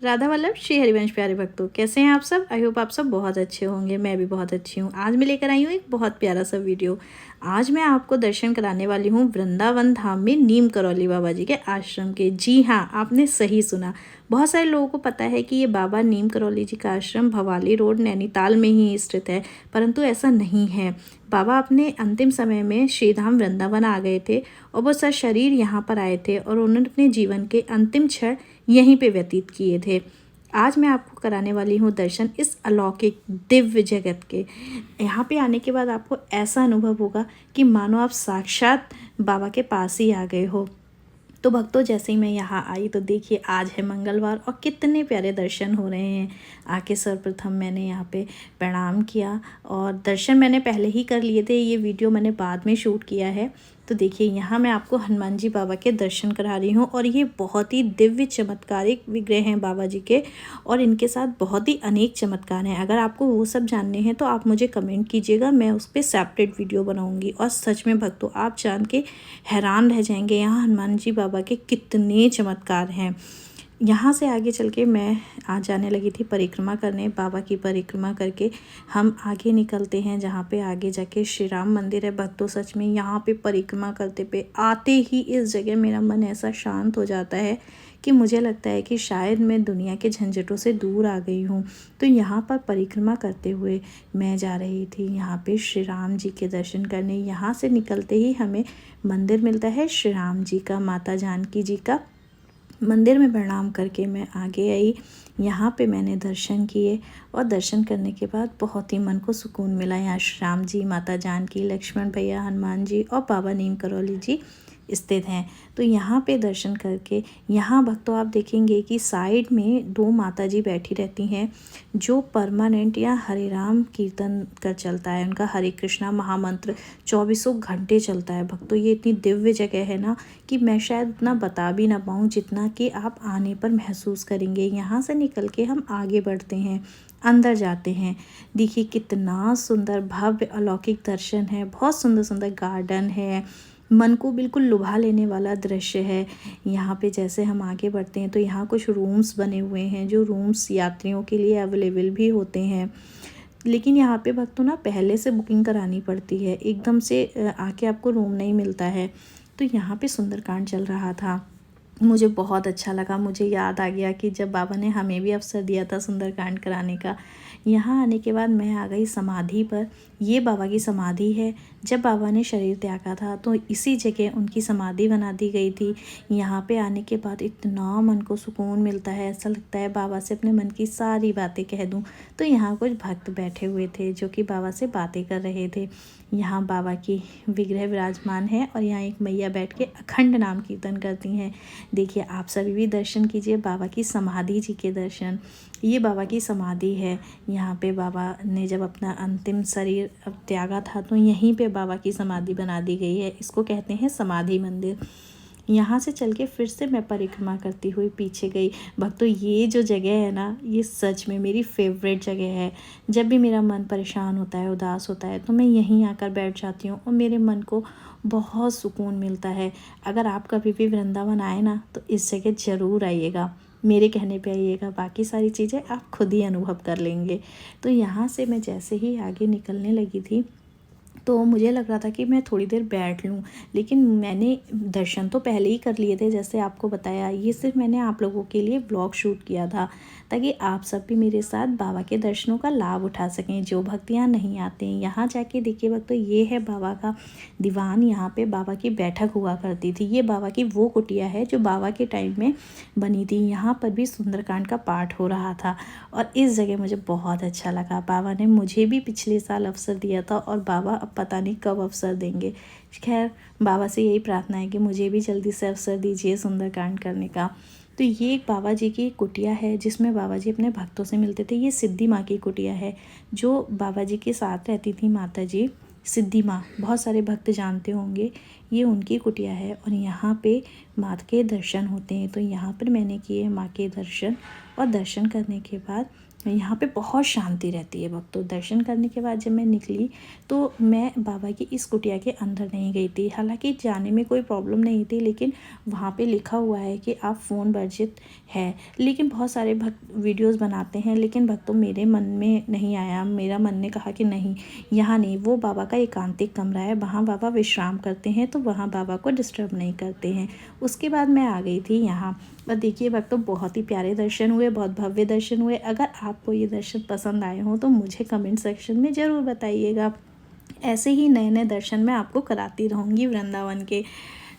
राधा वल्लभ श्री हरिवंश प्यारे भक्तों, कैसे हैं आप सब। आई होप आप सब बहुत अच्छे होंगे। मैं भी बहुत अच्छी हूँ। आज मैं लेकर आई हूँ एक बहुत प्यारा सा वीडियो। आज मैं आपको दर्शन कराने वाली हूँ वृंदावन धाम में नीम करौली बाबा जी के आश्रम के। जी हाँ, आपने सही सुना। बहुत सारे लोगों को पता है कि ये बाबा नीम करौली जी का आश्रम भवाली रोड नैनीताल में ही स्थित है, परंतु ऐसा नहीं है। बाबा अपने अंतिम समय में श्रीधाम वृंदावन आ गए थे और वो शरीर यहाँ पर आए थे और उन्होंने अपने जीवन के अंतिम क्षण यहीं पे व्यतीत किए थे। आज मैं आपको कराने वाली हूँ दर्शन इस अलौकिक दिव्य जगत के। यहाँ पे आने के बाद आपको ऐसा अनुभव होगा कि मानो आप साक्षात बाबा के पास ही आ गए हो। तो भक्तों, जैसे ही मैं यहाँ आई तो देखिए आज है मंगलवार और कितने प्यारे दर्शन हो रहे हैं। आके सर्वप्रथम मैंने यहाँ पे प्रणाम किया और दर्शन मैंने पहले ही कर लिए थे, ये वीडियो मैंने बाद में शूट किया है। तो देखिए यहाँ मैं आपको हनुमान जी बाबा के दर्शन करा रही हूँ और ये बहुत ही दिव्य चमत्कारिक विग्रह हैं बाबा जी के और इनके साथ बहुत ही अनेक चमत्कार हैं। अगर आपको वो सब जानने हैं तो आप मुझे कमेंट कीजिएगा, मैं उस पर सेपरेट वीडियो बनाऊँगी। और सच में भक्तों, आप जान के हैरान रह जाएंगे यहाँ हनुमान जी बाबा के कितने चमत्कार हैं। यहाँ से आगे चल के मैं आज जाने लगी थी परिक्रमा करने। बाबा की परिक्रमा करके हम आगे निकलते हैं, जहाँ पे आगे जाके श्री राम मंदिर है। भक्तों, सच में यहाँ पे परिक्रमा करते पे आते ही इस जगह मेरा मन ऐसा शांत हो जाता है कि मुझे लगता है कि शायद मैं दुनिया के झंझटों से दूर आ गई हूँ। तो यहाँ पर परिक्रमा करते हुए मैं जा रही थी यहाँ पे श्री राम जी के दर्शन करने। यहाँ से निकलते ही हमें मंदिर मिलता है श्री राम जी का, माता जानकी जी का। मंदिर में प्रणाम करके मैं आगे आई। यहाँ पे मैंने दर्शन किए और दर्शन करने के बाद बहुत ही मन को सुकून मिला। यहाँ श्री राम जी, माता जानकी, लक्ष्मण भैया, हनुमान जी और बाबा नीम करौली जी स्थित हैं। तो यहाँ पे दर्शन करके यहाँ भक्तों आप देखेंगे कि साइड में दो माता जी बैठी रहती हैं जो परमानेंट या हरे राम कीर्तन कर चलता है। उनका हरे कृष्णा महामंत्र 24 घंटे चलता है। भक्तों, ये इतनी दिव्य जगह है ना कि मैं शायद उतना बता भी ना पाऊँ जितना कि आप आने पर महसूस करेंगे। यहाँ से निकल के हम आगे बढ़ते हैं, अंदर जाते हैं। देखिए कितना सुंदर भव्य अलौकिक दर्शन है। बहुत सुंदर सुंदर गार्डन है, मन को बिल्कुल लुभा लेने वाला दृश्य है। यहाँ पे जैसे हम आगे बढ़ते हैं तो यहाँ कुछ रूम्स बने हुए हैं, जो रूम्स यात्रियों के लिए अवेलेबल भी होते हैं। लेकिन यहाँ पे भक्तों ना पहले से बुकिंग करानी पड़ती है, एकदम से आके आपको रूम नहीं मिलता है। तो यहाँ पे सुंदरकांड चल रहा था, मुझे बहुत अच्छा लगा। मुझे याद आ गया कि जब बाबा ने हमें भी अवसर दिया था सुंदरकांड कराने का। यहाँ आने के बाद मैं आ गई समाधि पर। ये बाबा की समाधि है। जब बाबा ने शरीर त्यागा था तो इसी जगह उनकी समाधि बना दी गई थी। यहाँ पे आने के बाद इतना मन को सुकून मिलता है, ऐसा लगता है बाबा से अपने मन की सारी बातें कह दूँ। तो यहाँ कुछ भक्त बैठे हुए थे जो कि बाबा से बातें कर रहे थे। यहाँ बाबा की विग्रह विराजमान है और यहाँ एक मैया बैठ के अखंड नाम कीर्तन करती हैं। देखिए आप सभी भी दर्शन कीजिए बाबा की समाधि जी के दर्शन। ये बाबा की समाधि है। यहाँ पे बाबा ने जब अपना अंतिम शरीर त्यागा था तो यहीं पे बाबा की समाधि बना दी गई है। इसको कहते हैं समाधि मंदिर। यहाँ से चल के फिर से मैं परिक्रमा करती हुई पीछे गई। भक्तों, ये जो जगह है ना, ये सच में मेरी फेवरेट जगह है। जब भी मेरा मन परेशान होता है, उदास होता है, तो मैं यहीं आकर बैठ जाती हूँ और मेरे मन को बहुत सुकून मिलता है। अगर आप कभी भी वृंदावन आए ना तो इस जगह ज़रूर आइएगा, मेरे कहने पे आइएगा। बाकी सारी चीज़ें आप खुद ही अनुभव कर लेंगे। तो यहाँ से मैं जैसे ही आगे निकलने लगी थी तो मुझे लग रहा था कि मैं थोड़ी देर बैठ लूँ, लेकिन मैंने दर्शन तो पहले ही कर लिए थे जैसे आपको बताया। ये सिर्फ मैंने आप लोगों के लिए ब्लॉग शूट किया था ताकि आप सब भी मेरे साथ बाबा के दर्शनों का लाभ उठा सकें, जो भक्त यहाँ नहीं आते हैं। यहाँ जाके देखिए भक्तों, ये है बाबा का दीवान। यहाँ पे बाबा की बैठक हुआ करती थी। ये बाबा की वो कुटिया है जो बाबा के टाइम में बनी थी। यहाँ पर भी सुंदरकांड का पाठ हो रहा था और इस जगह मुझे बहुत अच्छा लगा। बाबा ने मुझे भी पिछले साल अवसर दिया था और बाबा अब पता नहीं कब अवसर देंगे। खैर, बाबा से यही प्रार्थना है कि मुझे भी जल्दी से अवसर दीजिए सुंदरकांड करने का। तो ये एक बाबा जी की कुटिया है जिसमें बाबा जी अपने भक्तों से मिलते थे। ये सिद्धि माँ की कुटिया है जो बाबा जी के साथ रहती थी माता जी सिद्धि माँ, बहुत सारे भक्त जानते होंगे। ये उनकी कुटिया है और यहाँ पे माँ के दर्शन होते हैं। तो यहाँ पर मैंने किए माँ के दर्शन और दर्शन करने के बाद यहाँ पे बहुत शांति रहती है भक्तों। दर्शन करने के बाद जब मैं निकली तो मैं बाबा की इस कुटिया के अंदर नहीं गई थी। हालांकि जाने में कोई प्रॉब्लम नहीं थी, लेकिन वहाँ पे लिखा हुआ है कि आप फ़ोन वर्जित है। लेकिन बहुत सारे भक्त वीडियोस बनाते हैं, लेकिन भक्तों मेरे मन में नहीं आया। मेरा मन ने कहा कि नहीं, यहाँ नहीं। वो बाबा का एकांतिक कमरा है, वहाँ बाबा विश्राम करते हैं, तो वहाँ बाबा को डिस्टर्ब नहीं करते हैं। उसके बाद मैं आ गई थी यहाँ। और देखिए भक्तों, बहुत ही प्यारे दर्शन हुए, बहुत भव्य दर्शन हुए। अगर आपको ये दर्शन पसंद आए हों तो मुझे कमेंट सेक्शन में ज़रूर बताइएगा। ऐसे ही नए नए दर्शन मैं आपको कराती रहूँगी वृंदावन के।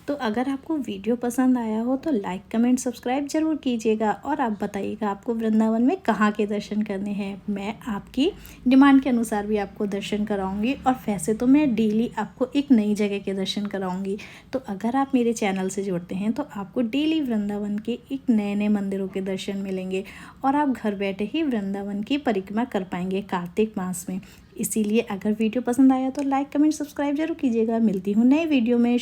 तो अगर आपको वीडियो पसंद आया हो तो लाइक कमेंट सब्सक्राइब ज़रूर कीजिएगा, और आप बताइएगा आपको वृंदावन में कहाँ के दर्शन करने हैं। मैं आपकी डिमांड के अनुसार भी आपको दर्शन कराऊंगी, और वैसे तो मैं डेली आपको एक नई जगह के दर्शन कराऊंगी। तो अगर आप मेरे चैनल से जुड़ते हैं तो आपको डेली वृंदावन के एक नए नए मंदिरों के दर्शन मिलेंगे, और आप घर बैठे ही वृंदावन की परिक्रमा कर पाएंगे कार्तिक मास में। इसीलिए अगर वीडियो पसंद आया तो लाइक कमेंट सब्सक्राइब जरूर कीजिएगा। मिलती हूँ नए वीडियो में।